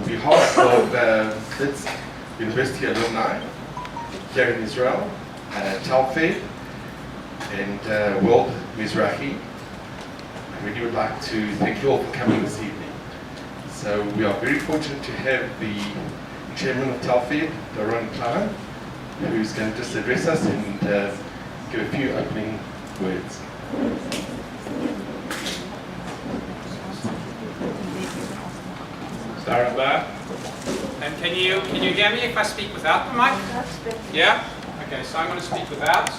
behalf of Wits University alumni here in Israel, Telfed and World Mizrahi, I really would like to thank you all for coming this evening. So we are very fortunate to have the chairman of Telfed, Doron Klein, who's going to just address us and give a few opening words. And can you hear me if I speak without the mic? Yeah? Okay, so I'm going to speak without.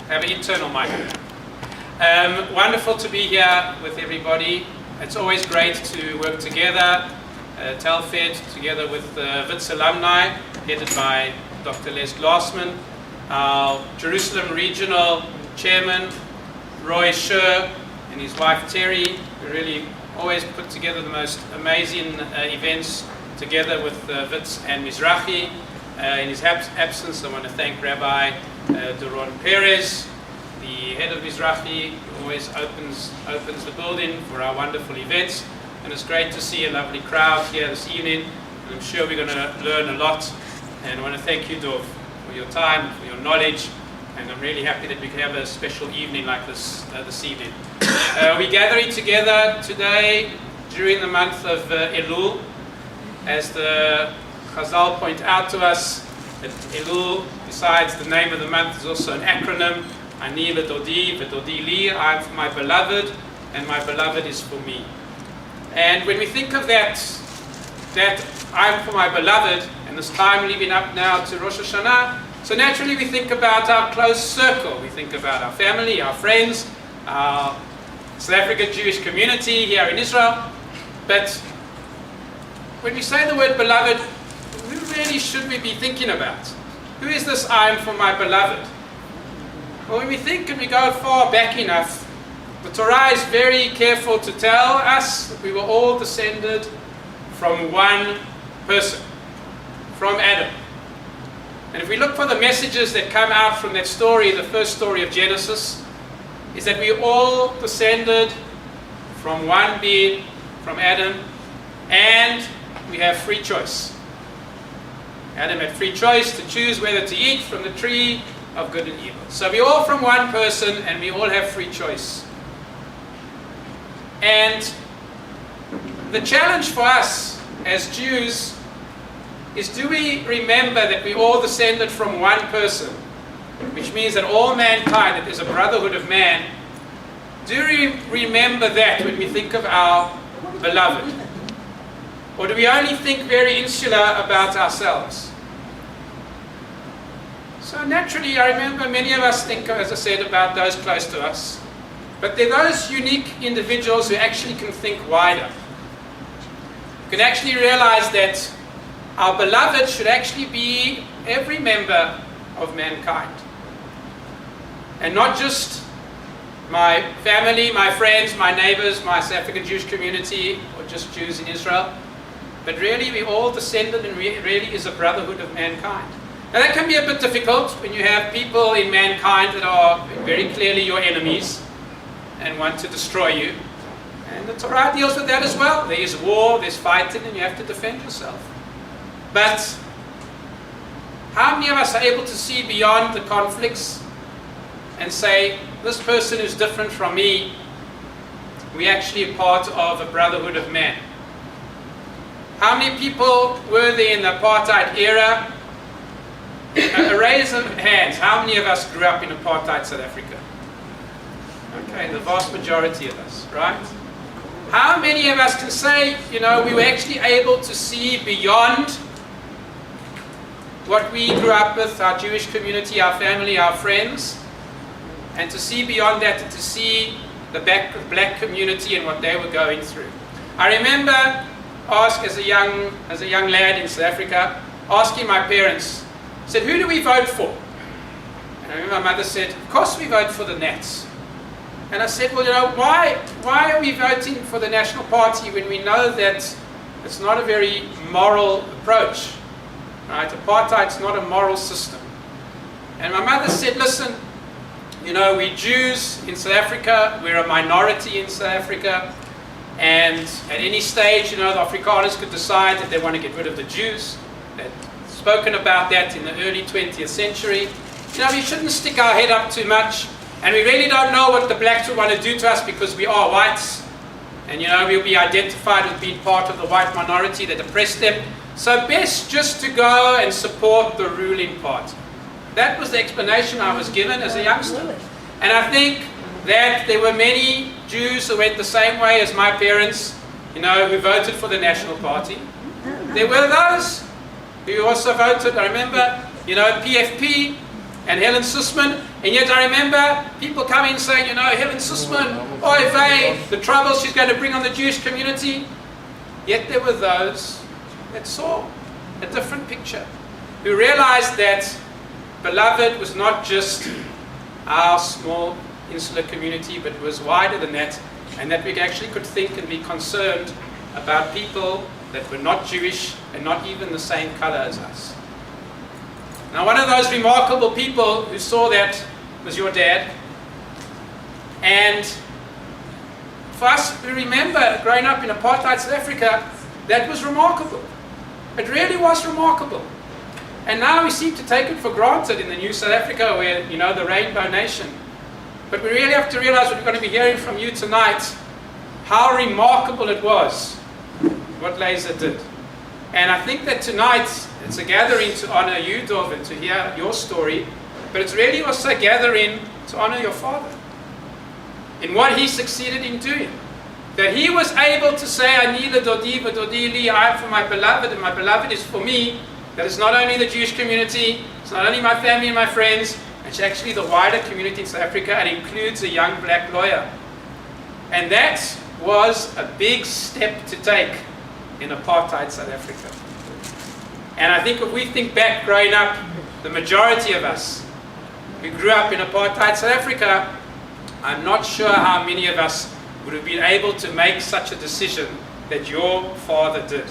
Have an internal mic. Wonderful to be here with everybody. It's always great to work together, Telfed, together with Wits alumni, headed by Dr. Glassman, our Jerusalem Regional Chairman, Roy Scher, and his wife Terry, who really always put together the most amazing events together with Wits and Mizrahi. In his absence, I want to thank Rabbi Doron Perez, the head of Mizrahi, who always opens the building for our wonderful events. And it's great to see a lovely crowd here this evening. And I'm sure we're going to learn a lot. And I want to thank you, Dov, for your time, for your knowledge. And I'm really happy that we can have a special evening like this this evening. We're gathering together today during the month of Elul. As the Chazal point out to us, that Elul, besides the name of the month, is also an acronym. Ani v'dodi li, I am for my beloved, and my beloved is for me. And when we think of that I am for my beloved, and this time leading up now to Rosh Hashanah, so naturally we think about our close circle. We think about our family, our friends, our South African Jewish community here in Israel. But when we say the word beloved, who really should we be thinking about? Who is this I am for my beloved? Well, when we think and we go far back enough, the Torah is very careful to tell us that we were all descended from one person, from Adam. And if we look for the messages that come out from that story, the first story of Genesis, is that we all descended from one being, from Adam, and we have free choice. Adam had free choice to choose whether to eat from the tree of good and evil. So we're all from one person, and we all have free choice. And the challenge for us as Jews is, do we remember that we all descended from one person, which means that all mankind, that there's a brotherhood of man? Do we remember that when we think of our beloved? Or do we only think very insular about ourselves? So naturally, I remember many of us think, as I said, about those close to us. But there are those unique individuals who actually can think wider. You can actually realize that our beloved should actually be every member of mankind. And not just my family, my friends, my neighbors, my South African Jewish community, or just Jews in Israel. But really, we all descended, and really is a brotherhood of mankind. Now that can be a bit difficult when you have people in mankind that are very clearly your enemies and want to destroy you. And the Torah deals with that as well. There is war, there's fighting, and you have to defend yourself. But how many of us are able to see beyond the conflicts and say, this person is different from me? We're actually a part of a brotherhood of man. How many people were there in the apartheid era? A raise of hands. How many of us grew up in apartheid South Africa? Okay, the vast majority of us, right? How many of us can say, we were actually able to see beyond what we grew up with, our Jewish community, our family, our friends, and to see beyond that, and to see the black community and what they were going through? I remember as a young lad in South Africa, asking my parents, said, who do we vote for? And I remember my mother said, of course we vote for the Nats. And I said, well, why are we voting for the National Party when we know that it's not a very moral approach? Right? Apartheid's not a moral system. And my mother said, listen, we're Jews in South Africa, we're a minority in South Africa, And at any stage, the Afrikaners could decide that they want to get rid of the Jews. They'd spoken about that in the early 20th century. We shouldn't stick our head up too much. And we really don't know what the blacks would want to do to us because we are whites. And we'll be identified as being part of the white minority that oppressed them. So best just to go and support the ruling party. That was the explanation I was given as a youngster. And I think that there were many Jews who went the same way as my parents, who voted for the National Party. There were those who also voted, I remember, PFP and Helen Suzman, and yet I remember people coming and saying, Helen Suzman, oy vey, the trouble she's going to bring on the Jewish community. Yet there were those that saw a different picture, who realized that Beloved was not just our small insular community, but was wider than that, and that we actually could think and be concerned about people that were not Jewish and not even the same color as us. Now, one of those remarkable people who saw that was your dad. And for us, we remember growing up in apartheid South Africa, that was remarkable. It really was remarkable. And now we seem to take it for granted in the new South Africa where, the Rainbow Nation. But we really have to realize what we're going to be hearing from you tonight, how remarkable it was, what Laser did. And I think that tonight, it's a gathering to honor you, Dov, and to hear your story, but it's really also a gathering to honor your father in what he succeeded in doing. That he was able to say, Anila Dodiva Dodili, I am for my beloved, and my beloved is for me. That it's not only the Jewish community, it's not only my family and my friends, it's actually the wider community in South Africa, and includes a young black lawyer. And that was a big step to take in apartheid South Africa. And I think if we think back growing up, the majority of us who grew up in apartheid South Africa, I'm not sure how many of us would have been able to make such a decision that your father did.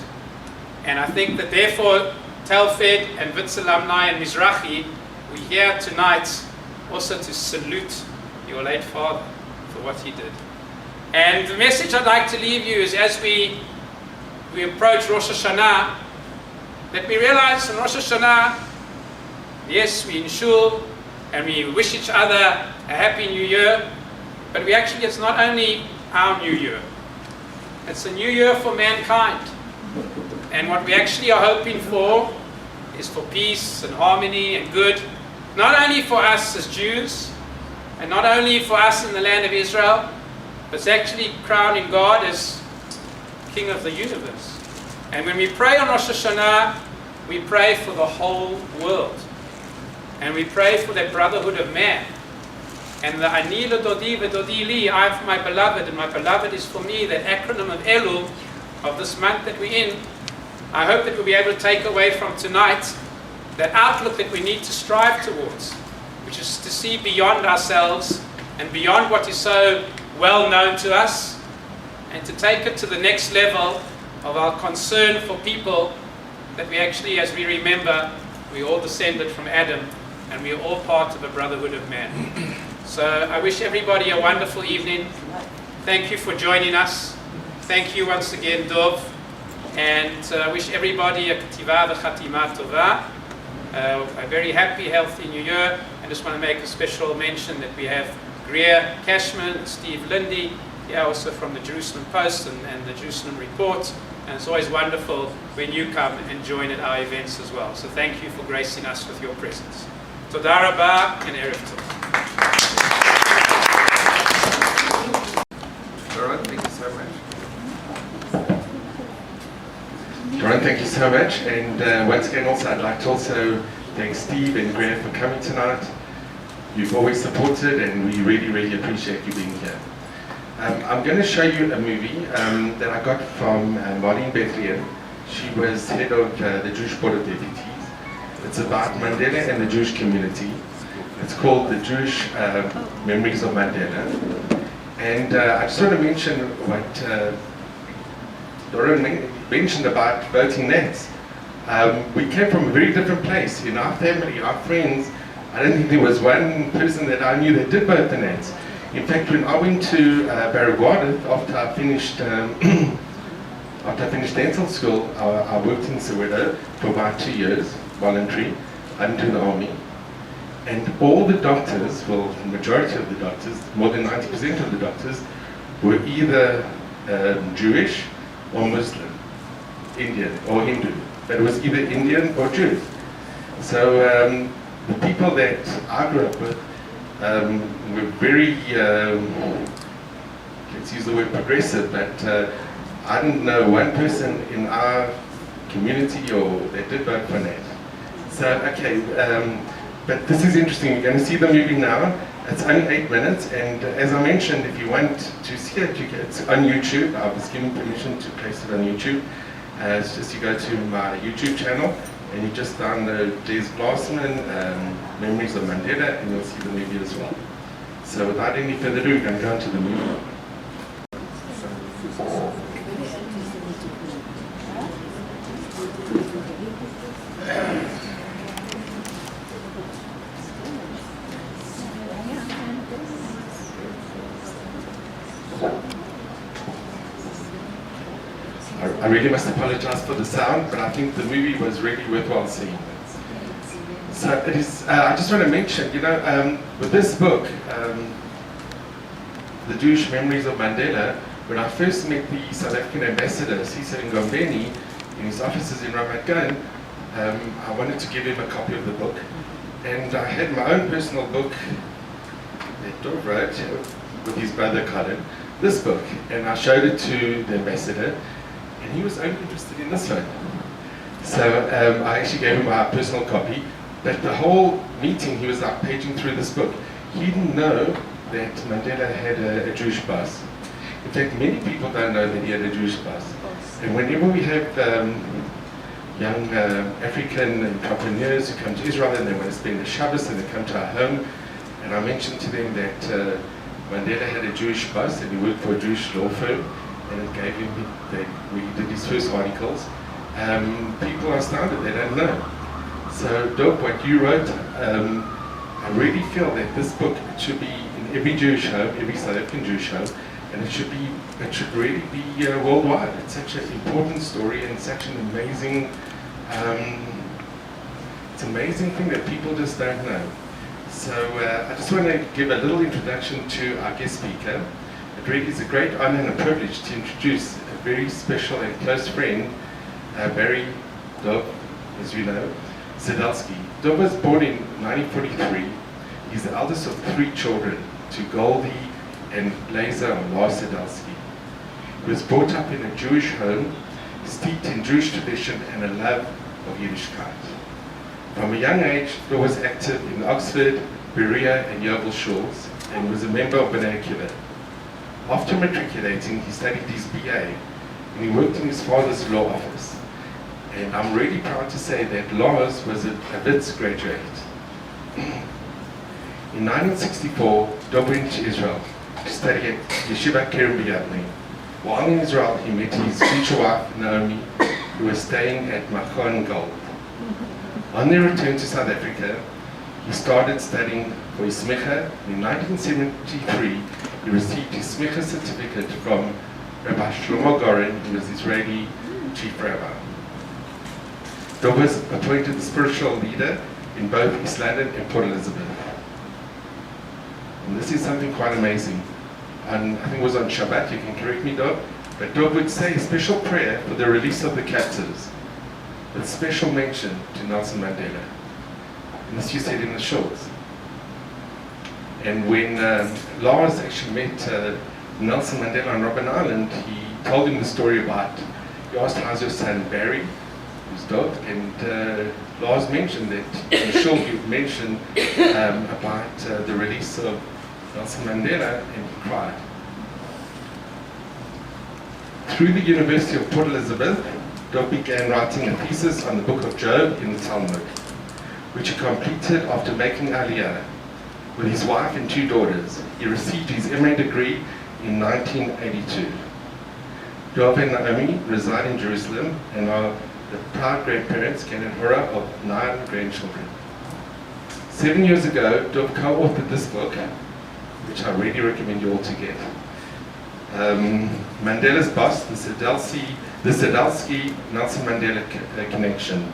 And I think that therefore, Telfed and Wits alumni and Mizrahi, we're here tonight also to salute your late father for what he did. And the message I'd like to leave you is, as we approach Rosh Hashanah, that we realize in Rosh Hashanah, yes, we in shul and we wish each other a happy new year, but it's not only our new year, it's a new year for mankind. And what we actually are hoping for is for peace and harmony and good, not only for us as Jews, and not only for us in the land of Israel, but it's actually crowning God as King of the universe. And when we pray on Rosh Hashanah, we pray for the whole world. And we pray for that brotherhood of man. And the Anila Dodi Vedodi Li, I am for my beloved, and my beloved is for me, that acronym of Elul, of this month that we're in, I hope that we'll be able to take away from tonight that outlook that we need to strive towards, which is to see beyond ourselves and beyond what is so well known to us, and to take it to the next level of our concern for people, that we actually, as we remember, we all descended from Adam and we are all part of a brotherhood of man. So I wish everybody a wonderful evening. Thank you for joining us. Thank you once again, Dov. And I wish everybody a Ketiva v'chatima tova, a very happy, healthy new year. I just want to make a special mention that we have Greer Cashman and Steve Lindy, here also from the Jerusalem Post and the Jerusalem Report. And it's always wonderful when you come and join at our events as well. So thank you for gracing us with your presence. Toda rabah and Erev Tov. Doron, thank you so much. Doron, thank you so much. And once again, also, I'd like to also thank Steve and Graham for coming tonight. You've always supported, and we really, really appreciate you being here. I'm going to show you a movie that I got from Marlene Bethlehem. She was head of the Jewish Board of Deputies. It's about Mandela and the Jewish community. It's called The Jewish Memories of Mandela. And I just want to mention what Doron mentioned about voting nets. We came from a very different place. In our family, our friends, I don't think there was one person that I knew that did vote the nets. In fact, when I went to Baragwanath after I finished dental school, I worked in Soweto for about 2 years, voluntary, under the army. And all the doctors, well, the majority of the doctors, more than 90% of the doctors, were either Jewish or Muslim, Indian or Hindu. But it was either Indian or Jewish. So the people that I grew up with were very, let's use the word progressive, but I didn't know one person in our community or that did vote for that. So, okay, but this is interesting. You're going to see the movie now. It's only 8 minutes, and as I mentioned, if you want to see it, it's on YouTube. I was given permission to place it on YouTube. It's just you go to my YouTube channel, and you just download Glassman, Memories of Mandela, and you'll see the movie as well. So without any further ado, we're going to go into the movie. I really must apologize for the sound, but I think the movie was really worthwhile seeing. So it is, I just want to mention, with this book, The Jewish Memories of Mandela, when I first met the South African ambassador, Cesar Ngombeni, in his offices in Ramat Gan, I wanted to give him a copy of the book. And I had my own personal book that Dov wrote with his brother Colin, this book, and I showed it to the ambassador. And he was only interested in this one. So I actually gave him my personal copy. But the whole meeting, he was like paging through this book. He didn't know that Mandela had a Jewish boss. In fact, many people don't know that he had a Jewish boss. And whenever we have young African entrepreneurs who come to Israel and they want to spend the Shabbos and they come to our home, and I mentioned to them that Mandela had a Jewish boss and he worked for a Jewish law firm, and it gave him, when he did his first articles, people are astounded, they don't know. So, Dope, what you wrote, I really feel that this book should be in every Jewish home, every South African Jewish home, and it should really be worldwide. It's such an important story and such an amazing, it's an amazing thing that people just don't know. So, I just want to give a little introduction to our guest speaker. It really is a great honor and a privilege to introduce a very special and close friend, Barry Dov, as you know, Sidelsky. Dov was born in 1943. He's the eldest of 3 children, to Goldie and Laser or Larz Sidelsky. He was brought up in a Jewish home, steeped in Jewish tradition and a love of Yiddishkeit. From a young age, Dov was active in Oxford, Berea and Yeovil Shores, and was a member of B'nai Akiva. After matriculating, he studied his BA, and he worked in his father's law office. And I'm really proud to say that Larz was a Wits graduate. In 1964, Dov went to Israel to study at Yeshiva Kerem B'Yavne. While in Israel, he met his future wife, Naomi, who was staying at Machon Gold. On their return to South Africa, he started studying for his smicha. In 1973, he received his smicha certificate from Rabbi Shlomo Goren, who was Israeli chief rabbi. Dov was appointed the spiritual leader in both East London and Port Elizabeth. And this is something quite amazing. And I think it was on Shabbat, you can correct me, Dov, but Dov would say a special prayer for the release of the captives, with special mention to Nelson Mandela. And this you said in the shorts. And when Larz actually met Nelson Mandela on Robben Island, he told him the story about, he asked, how's your son Barry, who's Dov, and Larz mentioned that, I'm sure you've mentioned about the release of Nelson Mandela, and he cried. Through the University of Port Elizabeth, Dov began writing a thesis on the book of Job in the Talmud, which he completed after making Aliyah. With his wife and 2 daughters, he received his MA degree in 1982. Dov and Naomi reside in Jerusalem and are the proud grandparents, Ken and Hora, of 9 grandchildren. 7 years ago, Dov co-authored this book, which I really recommend you all to get. Mandela's bust, the Sidelsky Nelson Mandela connection.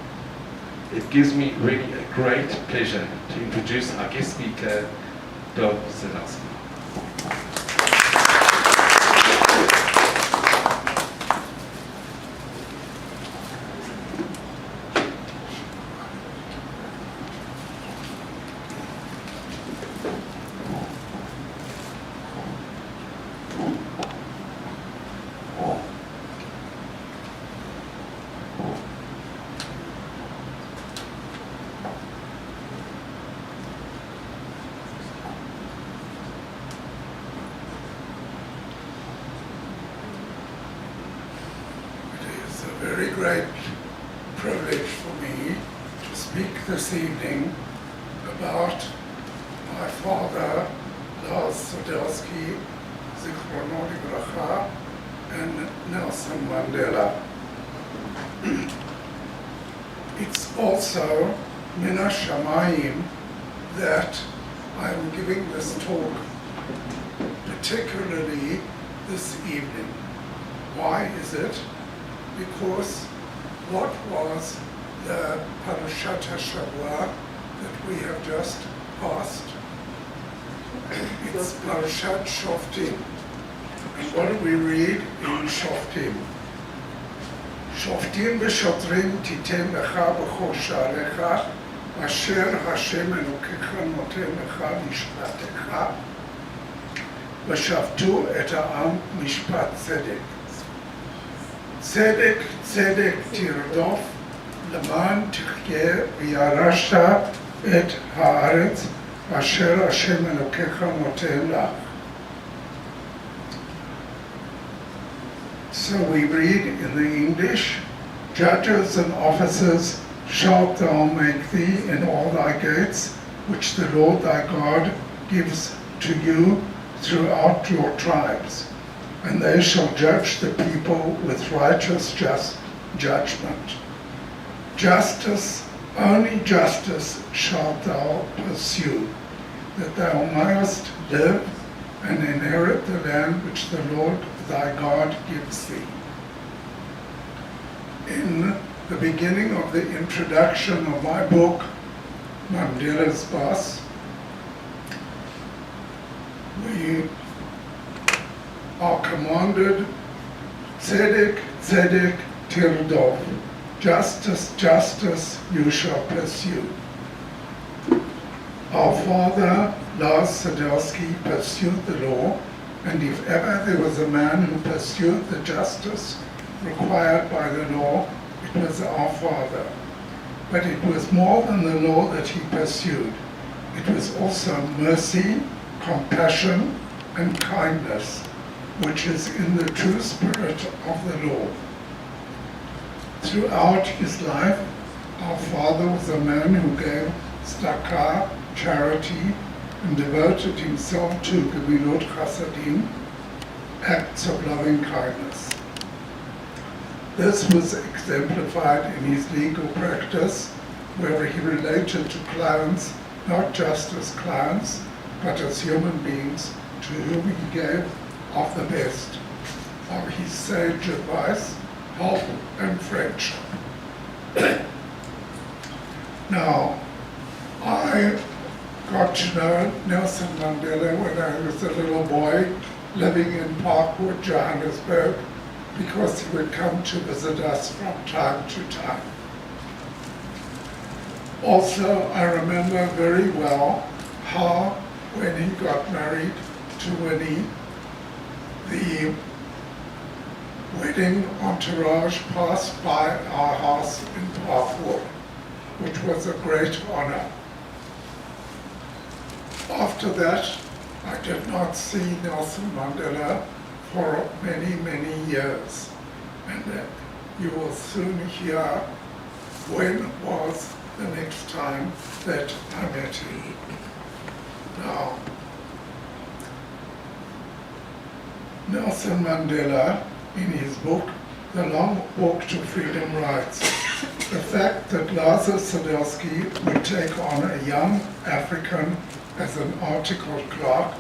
It gives me really a great pleasure to introduce our guest speaker, Dr. Sidelsky. Very great privilege for me to speak this evening about my father, Larz Sidelsky, Zichrono Livracha, and Nelson Mandela. It's also Mina Shamayim that I'm giving this talk, particularly this evening. Why is it? Because what was the Parashat HaShavua that we have just passed? It's Parashat Shoftim. And what do we read in Shoftim? Shoftim v'shotrim titem lecha b'chol sha'arecha asher Hashem Elokecha noten lecha mishpatecha v'shavtu et ha'am mishpat tzedek. צדק צדק תרדוף למען תחיה וירשת את הארץ אשר השם אלוקיך נותן לך. So we read in the English, judges and officers shalt thou make thee in all thy gates, which the Lord thy God gives to you throughout your tribes. And they shall judge the people with righteous judgment. Justice, only justice shalt thou pursue, that thou mayest live and inherit the land which the Lord thy God gives thee. In the beginning of the introduction of my book, Mandela's Bus, we are commanded, tzedek, tzedek, tirdov. Justice, justice, you shall pursue. Our father, Larz Sidelsky, pursued the law, and if ever there was a man who pursued the justice required by the law, it was our father. But it was more than the law that he pursued. It was also mercy, compassion, and kindness, which is in the true spirit of the law. Throughout his life, our father was a man who gave tzedakah, charity, and devoted himself to gemilut chasadim, acts of loving kindness. This was exemplified in his legal practice, where he related to clients not just as clients, but as human beings to whom he gave of the best of his sage advice, help, and friendship. Now, I got to know Nelson Mandela when I was a little boy living in Parkwood, Johannesburg, because he would come to visit us from time to time. Also, I remember very well how, when he got married to Winnie, the wedding entourage passed by our house in Parkwood, which was a great honor. After that, I did not see Nelson Mandela for many, many years. And you will soon hear when was the next time that I met him. Now, Nelson Mandela, in his book, The Long Walk to Freedom, writes, the fact that Larz Sidelsky would take on a young African as an articled clerk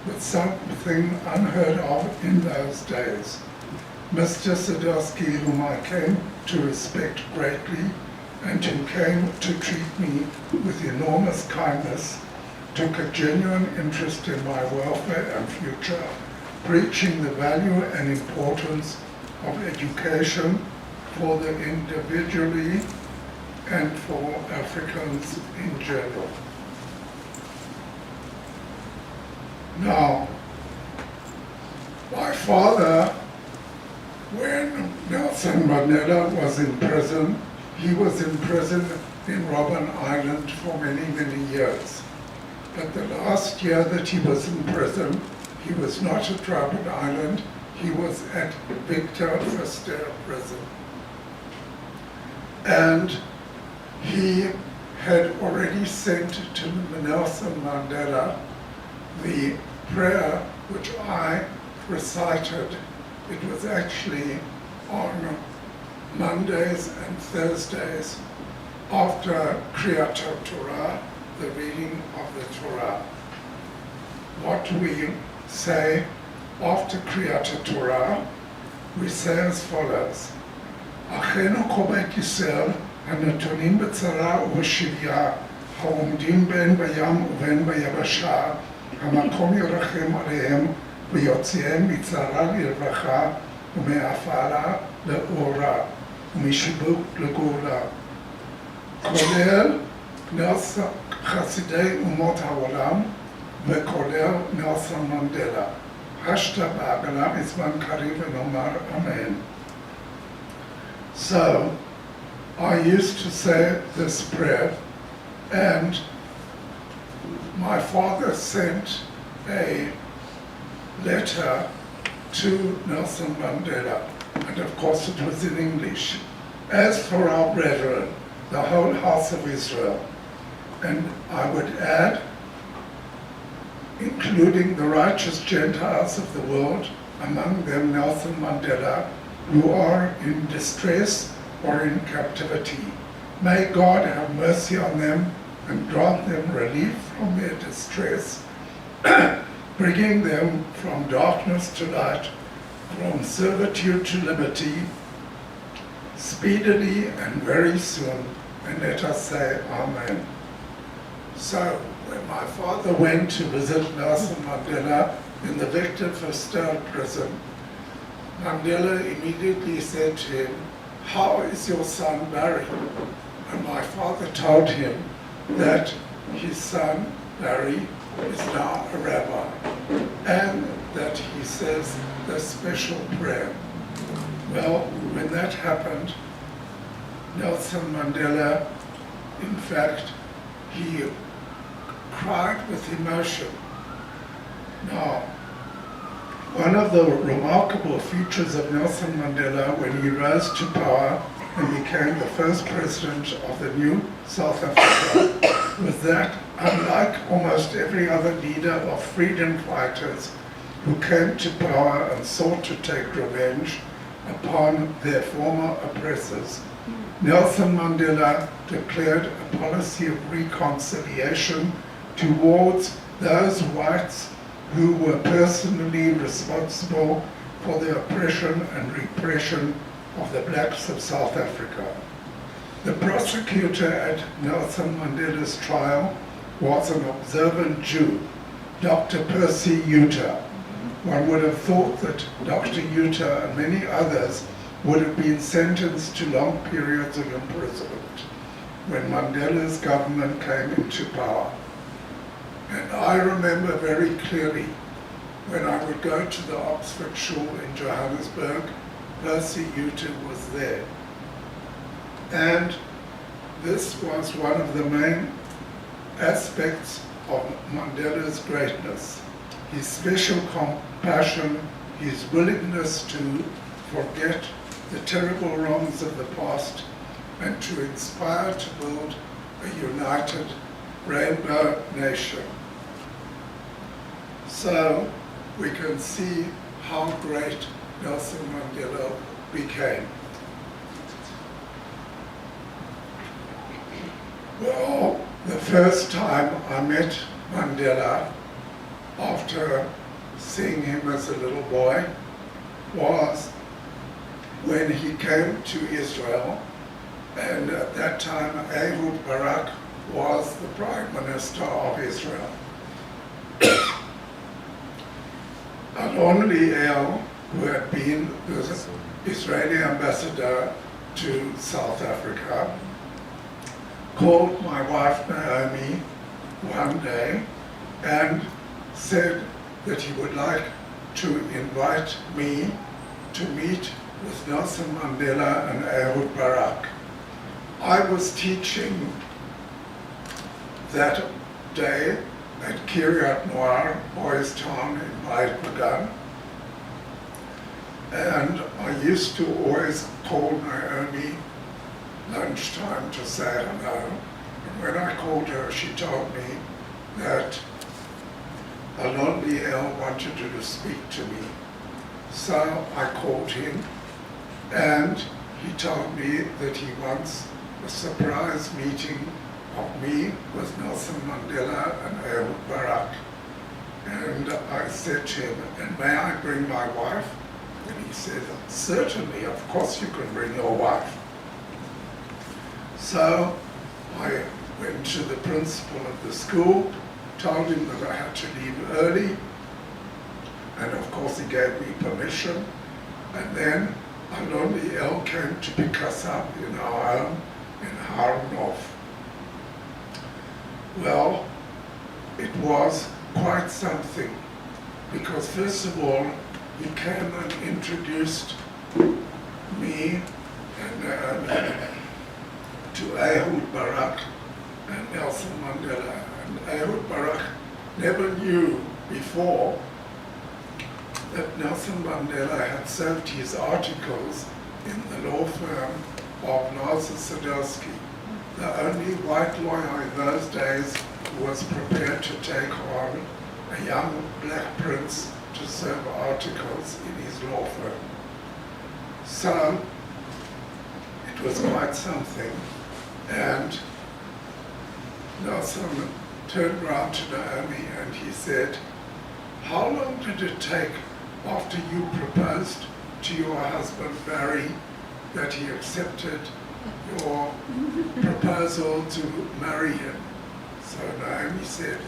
with something unheard of in those days. Mr. Sidelsky, whom I came to respect greatly and who came to treat me with enormous kindness, took a genuine interest in my welfare and future, preaching the value and importance of education for the individually and for Africans in general. Now, my father, when Nelson Mandela was in prison, he was in prison in Robben Island for many, many years. But the last year that he was in prison, he was not at Robben Island, he was at Victor Verster prison. And he had already sent to Nelson Mandela the prayer which I recited. It was actually on Mondays and Thursdays after Kriyat Torah, the reading of the Torah. What we say after Kriyat Torah, we say as follows: Achenu Kobek Yisrael, הנתונים בצרה ובשביה, העומדים בין בים ובין ביבשה, המקום ירחם עליהם ויוציאם מצרה לרווחה ומהפעלה לאורה ומשיבוק לגאולה. כולל חסידי אומות העולם וכולל נלסון מנדלה. השתא בעגלה בזמן קריב ונאמר אמן. So, I used to say this prayer, and my father sent a letter to Nelson Mandela, and of course it was in English. As for our brethren, the whole house of Israel, and I would add, including the righteous Gentiles of the world, among them Nelson Mandela, who are in distress or in captivity. May God have mercy on them and grant them relief from their distress, bringing them from darkness to light, from servitude to liberty, speedily and very soon. And let us say Amen. So, when my father went to visit Nelson Mandela in the Victor Verster prison, Mandela immediately said to him, "How is your son Barry?" And my father told him that his son Barry is now a rabbi and that he says the special prayer. Well, when that happened, Nelson Mandela, in fact, he cried with emotion. Now, one of the remarkable features of Nelson Mandela when he rose to power and became the first president of the new South Africa was that, unlike almost every other leader of freedom fighters who came to power and sought to take revenge upon their former oppressors, Nelson Mandela declared a policy of reconciliation towards those whites who were personally responsible for the oppression and repression of the blacks of South Africa. The prosecutor at Nelson Mandela's trial was an observant Jew, Dr. Percy Yuta. One would have thought that Dr. Yuta and many others would have been sentenced to long periods of imprisonment when Mandela's government came into power. And I remember very clearly when I would go to the Oxford Shul in Johannesburg, Percy Yuta was there. And this was one of the main aspects of Mandela's greatness. His special compassion, his willingness to forget the terrible wrongs of the past and to inspire to build a united rainbow nation. So we can see how great Nelson Mandela became. Well, the first time I met Mandela after seeing him as a little boy was when he came to Israel, and at that time Ehud Barak was the Prime Minister of Israel. Alon Liel, who had been the Israeli ambassador to South Africa, called my wife Naomi one day and said that he would like to invite me to meet with Nelson Mandela and Ehud Barak. I was teaching that day at Kiryat Noir, Boys Town in Beit Pagan, and I used to always call Naomi lunchtime to say hello. And when I called her, she told me that Alon Liel wanted to speak to me. So I called him, and he told me that he wants a surprise meeting of me with Nelson Mandela and Ehud Barak. And I said to him, and may I bring my wife? And he said, certainly, of course you can bring your wife. So I went to the principal of the school, told him that I had to leave early, and of course he gave me permission. And then Alon Liel came to pick us up in our home in Har Nof. Well, it was quite something, because first of all, he came and introduced me and to Ehud Barak and Nelson Mandela. And Ehud Barak never knew before that Nelson Mandela had served his articles in the law firm of Larz and Sidelsky, the only white lawyer in those days who was prepared to take on a young black prince to serve articles in his law firm. So it was quite something. And Nelson turned around to Naomi and he said, how long did it take after you proposed to your husband Barry that he accepted your proposal to marry him? So Naomi said,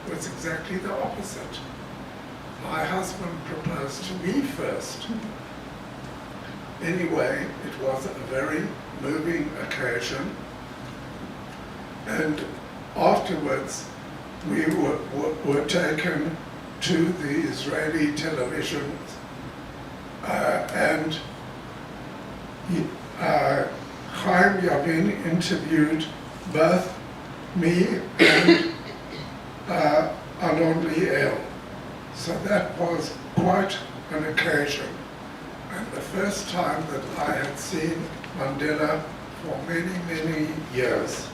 it was exactly the opposite. My husband proposed to me first. Anyway, it was a very moving occasion. And afterwards, we were taken to the Israeli television, and Chaim Yavin interviewed both me and Alon Liel. So that was quite an occasion, and the first time that I had seen Mandela for many, many years.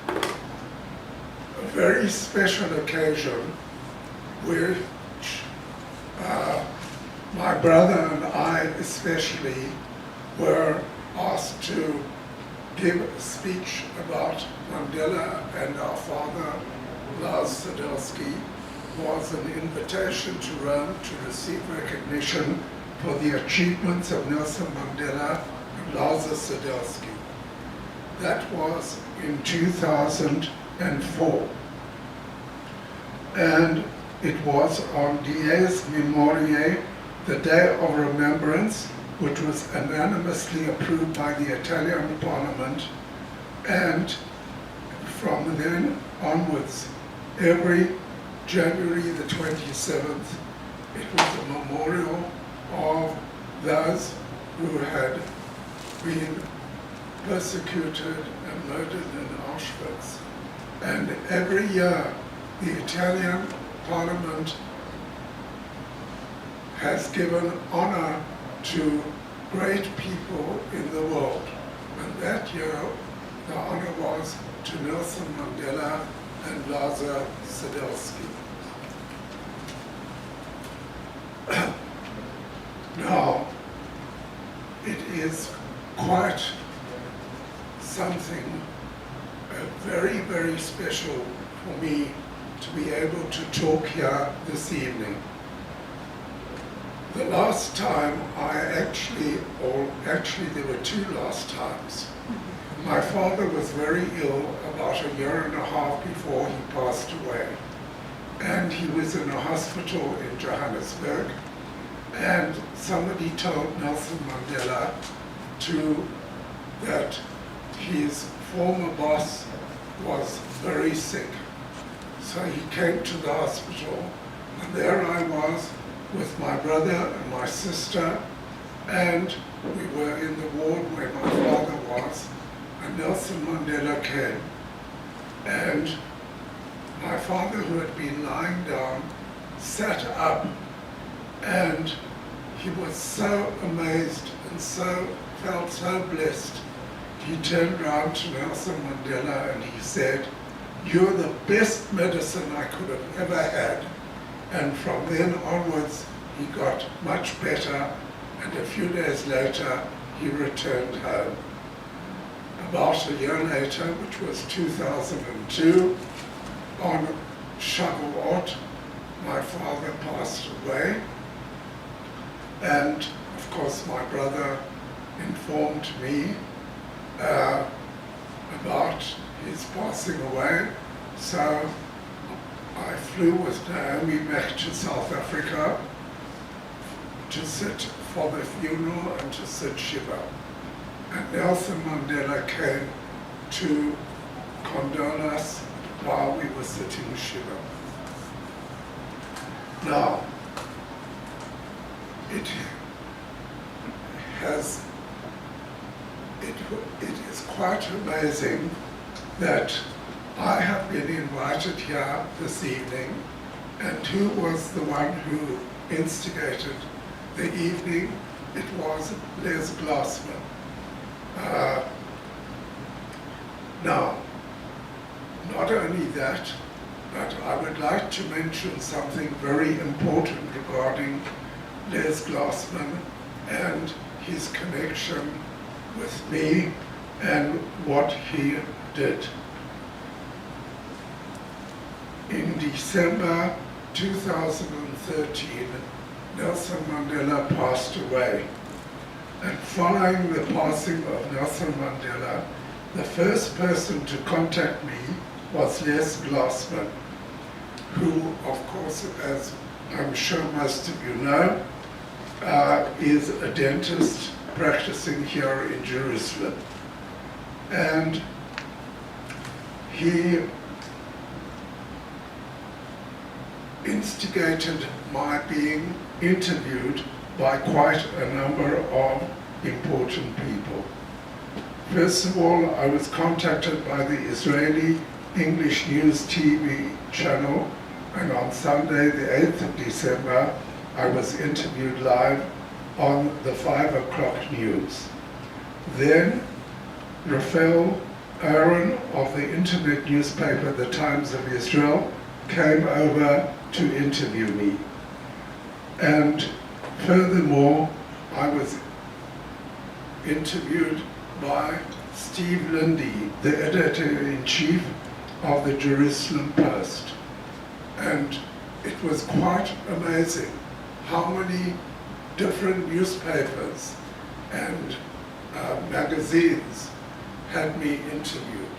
A very special occasion which my brother and I especially were asked to give a speech about Mandela, and our father, Larz Sidelsky, was an invitation to Rome to receive recognition for the achievements of Nelson Mandela and Larz Sidelsky. That was in 2004. And it was on Dies Memoriae, the Day of Remembrance, which was unanimously approved by the Italian Parliament, and from then onwards, every January the 27th, it was a memorial of those who had been persecuted and murdered in Auschwitz. And every year, the Italian Parliament has given honor to great people in the world. And that year, the honor was to Nelson Mandela and Larz Sidelsky. Now, it is quite something very, very special for me to be able to talk here this evening. The last time actually there were two last times. My father was very ill about a year and a half before he passed away. And he was in a hospital in Johannesburg. And somebody told Nelson Mandela that his former boss was very sick. So he came to the hospital, and there I was with my brother and my sister, and we were in the ward where my father was, and Nelson Mandela came. And my father, who had been lying down, sat up, and he was so amazed and felt so blessed. He turned around to Nelson Mandela and he said, "You're the best medicine I could have ever had." And from then onwards, he got much better, and a few days later, he returned home. About a year later, which was 2002, on Shavuot, my father passed away, and of course my brother informed me about his passing away. So I flew with Naomi back to South Africa to sit for the funeral and to sit Shiva. And Nelson Mandela came to condole us while we were sitting Shiva. Now, it is quite amazing that I have been invited here this evening, and who was the one who instigated the evening? It was Les Glassman. Now, not only that, but I would like to mention something very important regarding Les Glassman and his connection with me and what he did. In December 2013, Nelson Mandela passed away. And following the passing of Nelson Mandela, the first person to contact me was Les Glassman, who, of course, as I'm sure most of you know, is a dentist practicing here in Jerusalem. And he instigated my being interviewed by quite a number of important people. First of all, I was contacted by the Israeli English News TV channel, and on Sunday, the 8th of December, I was interviewed live on the 5 o'clock news. Then, Raphael Aaron of the internet newspaper, The Times of Israel, came over to interview me. And furthermore, I was interviewed by Steve Lindy, the editor-in-chief of the Jerusalem Post. And it was quite amazing how many different newspapers and magazines had me interviewed.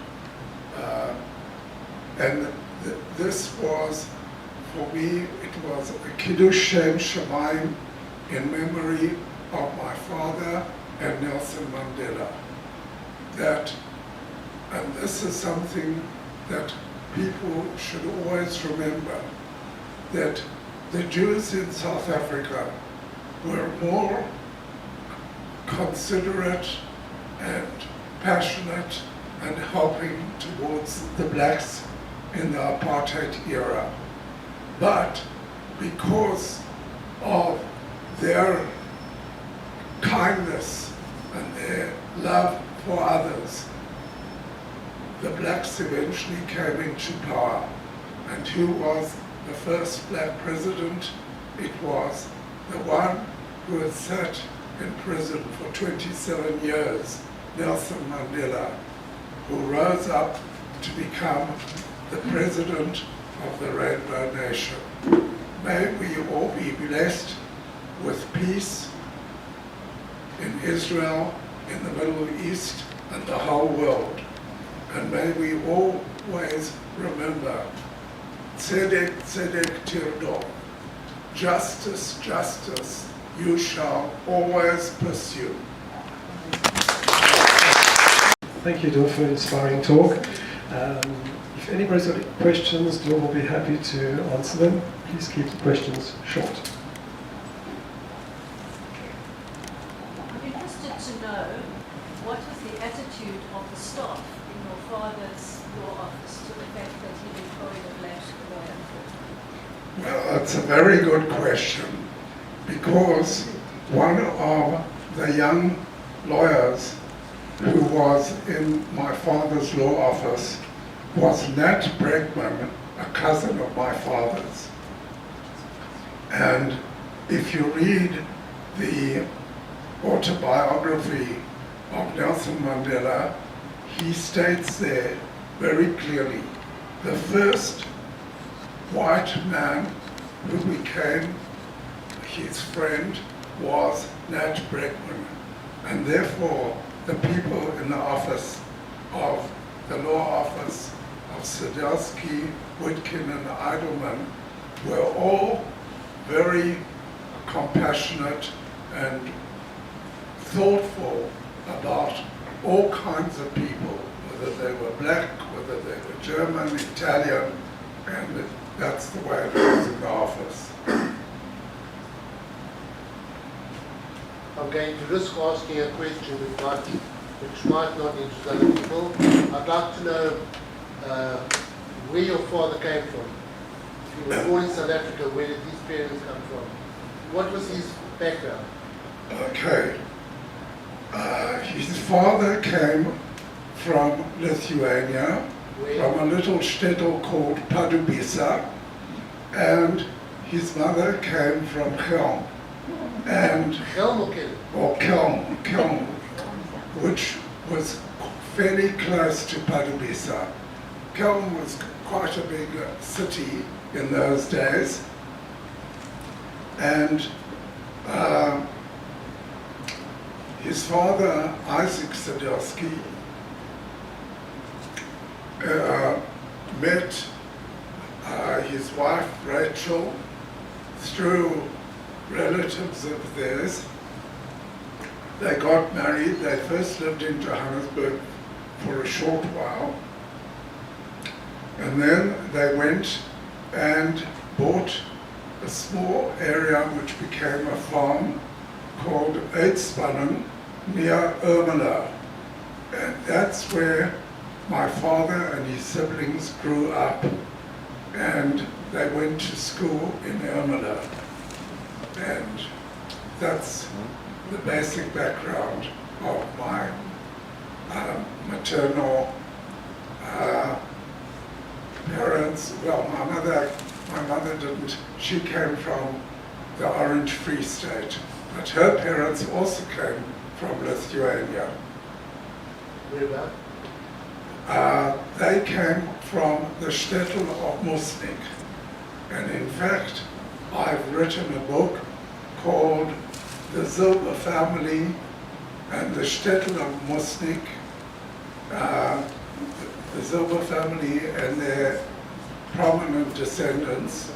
This was, for me, it was a Kiddush Shem Shamayim in memory of my father and Nelson Mandela. And this is something that people should always remember, that the Jews in South Africa were more considerate and passionate and helping towards the blacks in the apartheid era. But because of their kindness and their love for others, the blacks eventually came into power. And who was the first black president? It was the one who had sat in prison for 27 years, Nelson Mandela, who rose up to become the president of the Rainbow Nation. May we all be blessed with peace in Israel, in the Middle East, and the whole world. And may we always remember, tzedek, tzedek tirdo, justice, justice, you shall always pursue. Thank you, Dor, for an inspiring talk. If anybody's got any questions, Dor will be happy to answer them. Please keep the questions short. I'm interested to know what was the attitude of the staff in your father's law office to the fact that he employed a black lawyer? Well, that's a very good question, because one of the young lawyers who was in my father's law office was Nat Bregman, a cousin of my father's. And if you read the autobiography of Nelson Mandela, he states there very clearly, the first white man who became his friend was Nat Bregman. And therefore, the people in the office of the law office of Sidelsky, Witkin, and Eidelman were all very compassionate and thoughtful about all kinds of people, whether they were black, whether they were German, Italian, and that's the way it was in the office. I'm going to risk asking a question which might not interest other people. I'd like to know where your father came from. He was born in South Africa. Where did his parents come from? What was his background? Okay. His father came from Lithuania, Where? from a little shtetl called Padubisa, and his mother came from Kelm. And Helm or Kelm? or Kelm, which was fairly close to Padubisa. Kelm was quite a big city in those days, and his father, Isaac Sidelsky, met his wife, Rachel, through relatives of theirs. They got married. They first lived in Johannesburg for a short while, and then they went and bought a small area which became a farm called Eidspannen near Ermelo. And that's where my father and his siblings grew up, and they went to school in Ermelo. And that's the basic background of my maternal parents. Well, my mother didn't. She came from the Orange Free State, but her parents also came from Lithuania. Where about? They came from the shtetl of Musnik. And in fact, I've written a book called The Silver Family and the Shtetl of Musnik, the Silver Family and their prominent descendants,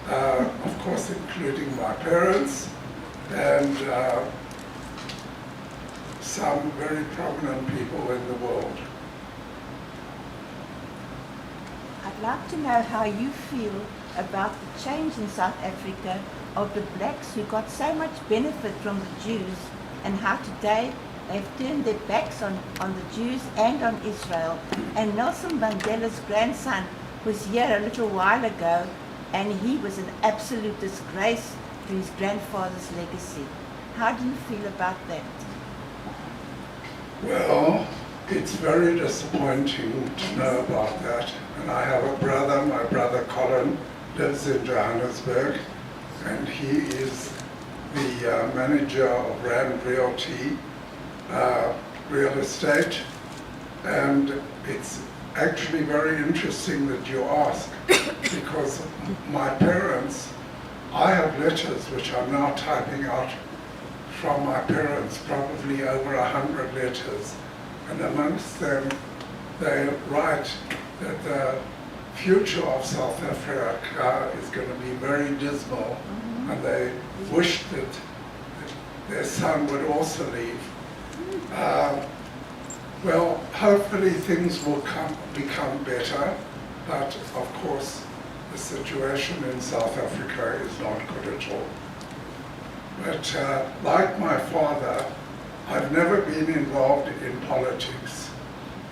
of course including my parents and some very prominent people in the world. I'd like to know how you feel about the change in South Africa of the blacks who got so much benefit from the Jews, and how today they've turned their backs on the Jews and on Israel. And Nelson Mandela's grandson was here a little while ago, and he was an absolute disgrace to his grandfather's legacy. How do you feel about that? Well, it's very disappointing to know about that. And I have a brother, my brother Colin, lives in Johannesburg, and he is the manager of Rand Realty, real estate, and it's actually very interesting that you ask, because my parents, I have letters which I'm now typing out from my parents, probably over 100 letters, and amongst them they write that the future of South Africa is going to be very dismal, and they wish that their son would also leave. Well, hopefully things will become better, but of course the situation in South Africa is not good at all. But like my father, I've never been involved in politics.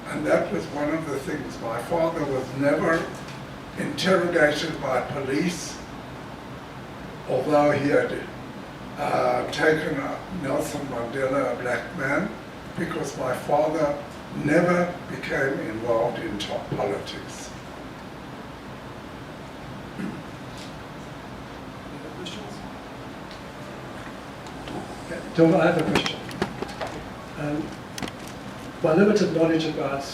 And that was one of the things. My father was never interrogated by police, although he had taken Nelson Mandela, a black man, because my father never became involved in politics. Tom, I have a question. My limited knowledge about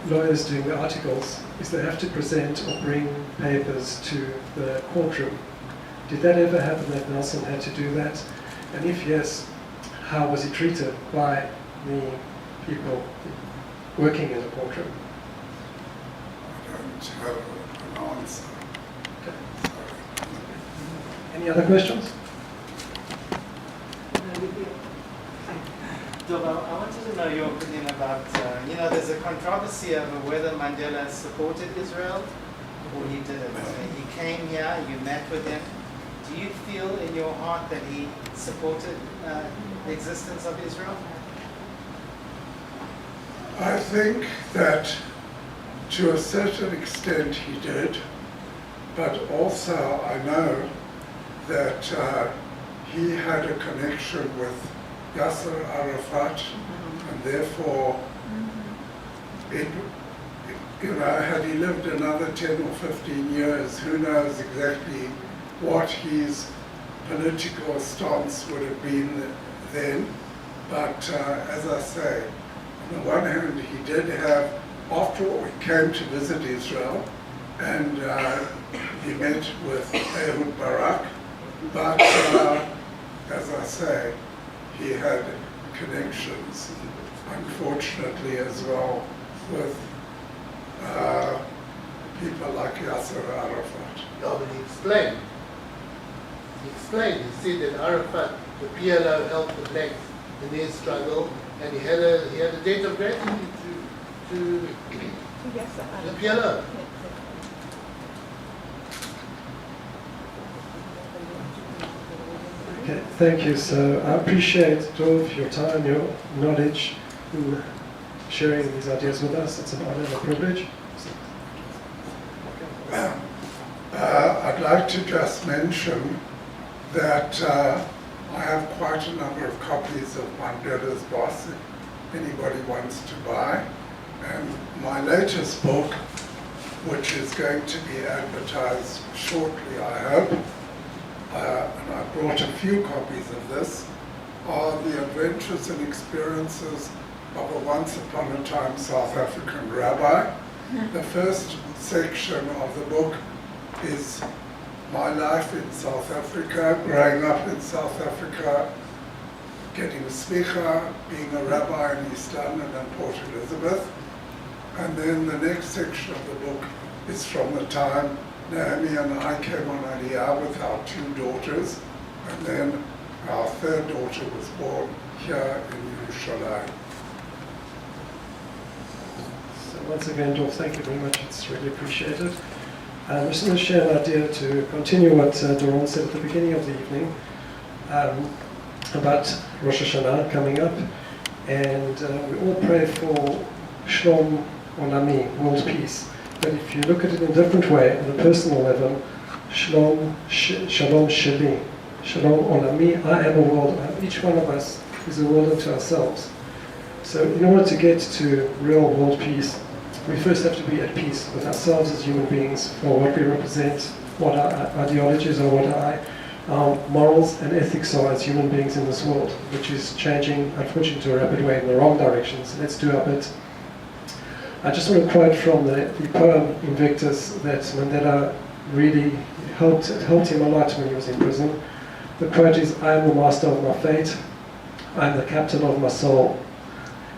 lawyers doing the articles is they have to present or bring papers to the courtroom. Did that ever happen that Nelson had to do that? And if yes, how was he treated by the people working in the courtroom? I don't have an answer. Okay. Any other questions? Dova, I wanted to know your opinion about, there's a controversy over whether Mandela supported Israel or he didn't. He came here, you met with him. Do you feel in your heart that he supported the existence of Israel? I think that to a certain extent he did, but also I know that he had a connection with Yasser Arafat, and therefore, had he lived another 10 or 15 years, who knows exactly what his political stance would have been then. But as I say, on the one hand, he did have, after all, he came to visit Israel, and he met with Ehud Barak, but as I say, he had connections, unfortunately, as well, with people like Yasser Arafat. No, but he explained. He said that Arafat, the PLO, helped the blacks in their struggle, and he had a debt of gratitude to the PLO. Okay, thank you. So I appreciate, Dov, your time, your knowledge in sharing these ideas with us. It's an honor and a privilege. I'd like to just mention that I have quite a number of copies of Mandela's Boss, if anybody wants to buy. And my latest book, which is going to be advertised shortly, I hope, and I brought a few copies of this, are the adventures and experiences of a once upon a time South African rabbi. The first section of the book is my life in South Africa, growing up in South Africa, getting smicha, being a rabbi in East London and Port Elizabeth. And then the next section of the book is from the time Naomi and I came on Aliyah with our 2 daughters, and then our 3rd daughter was born here in Yerushalayim. So once again, Dov, thank you very much. It's really appreciated. I'm just going to share an idea to continue what Doron said at the beginning of the evening about Rosh Hashanah coming up. And we all pray for Shalom Olami, world peace. But if you look at it in a different way, on a personal level, Shalom Sheli, Shalom Olami, I am a world, each one of us is a world unto ourselves. So in order to get to real world peace, we first have to be at peace with ourselves as human beings for what we represent, what our ideologies are, what our morals and ethics are as human beings in this world, which is changing, unfortunately, to a rapid way in the wrong direction. So let's do our bit. I just want to quote from the poem Invictus that Mandela really helped him a lot when he was in prison. The quote is, "I am the master of my fate, I am the captain of my soul."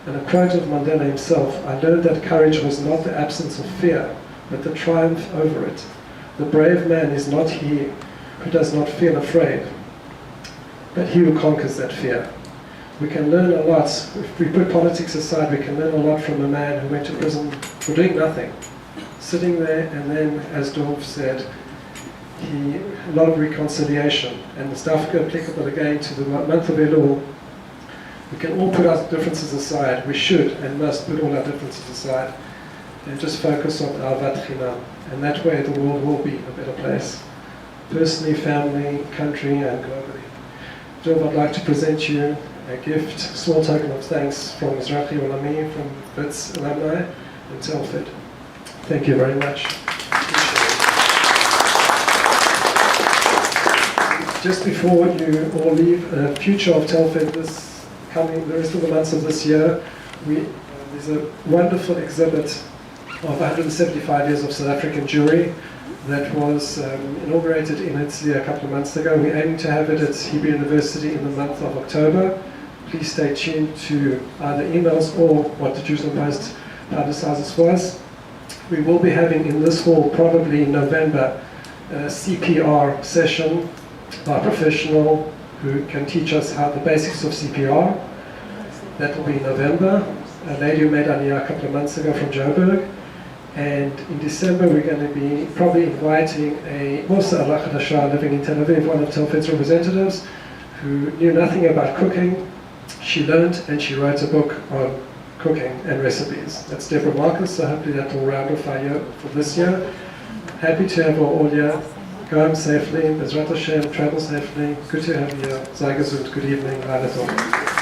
And a quote of Mandela himself, "I learned that courage was not the absence of fear, but the triumph over it. The brave man is not he who does not feel afraid, but he who conquers that fear." We can learn a lot. If we put politics aside, we can learn a lot from a man who went to prison for doing nothing, sitting there, and then, as Dorf said, a lot of reconciliation, and the stuff applicable again to the month of Elul. We can all put our differences aside. We should and must put all our differences aside and just focus on Ahavat Chinam, and that way the world will be a better place, personally, family, country, and globally. Dorf, I'd like to present you a gift, a small token of thanks from Mizrahi Olami, from Wits alumni, and Telfed. Thank you very much. Just before you all leave, the future of Telfed the rest of the months of this year, there's a wonderful exhibit of 175 years of South African Jewry that was inaugurated in Italy a couple of months ago. We're aiming to have it at Hebrew University in the month of October. Please stay tuned to either emails or what the Jerusalem Post publicizes for us. We will be having in this hall, probably in November, a CPR session by a professional who can teach us how the basics of CPR. That will be in November. A lady who made Aliyah a couple of months ago from Joburg. And in December, we're going to be probably inviting a Musa al-Khadasha living in Tel Aviv, one of Telfed's representatives, who knew nothing about cooking. She learned and she wrote a book on cooking and recipes. That's Deborah Marcus, so hopefully that will round off our year for this year. Happy to have you all here. Go home safely. Bezrat Hashem, travel safely. Good to have you here. Sei gesund. Good evening. Leila Tov.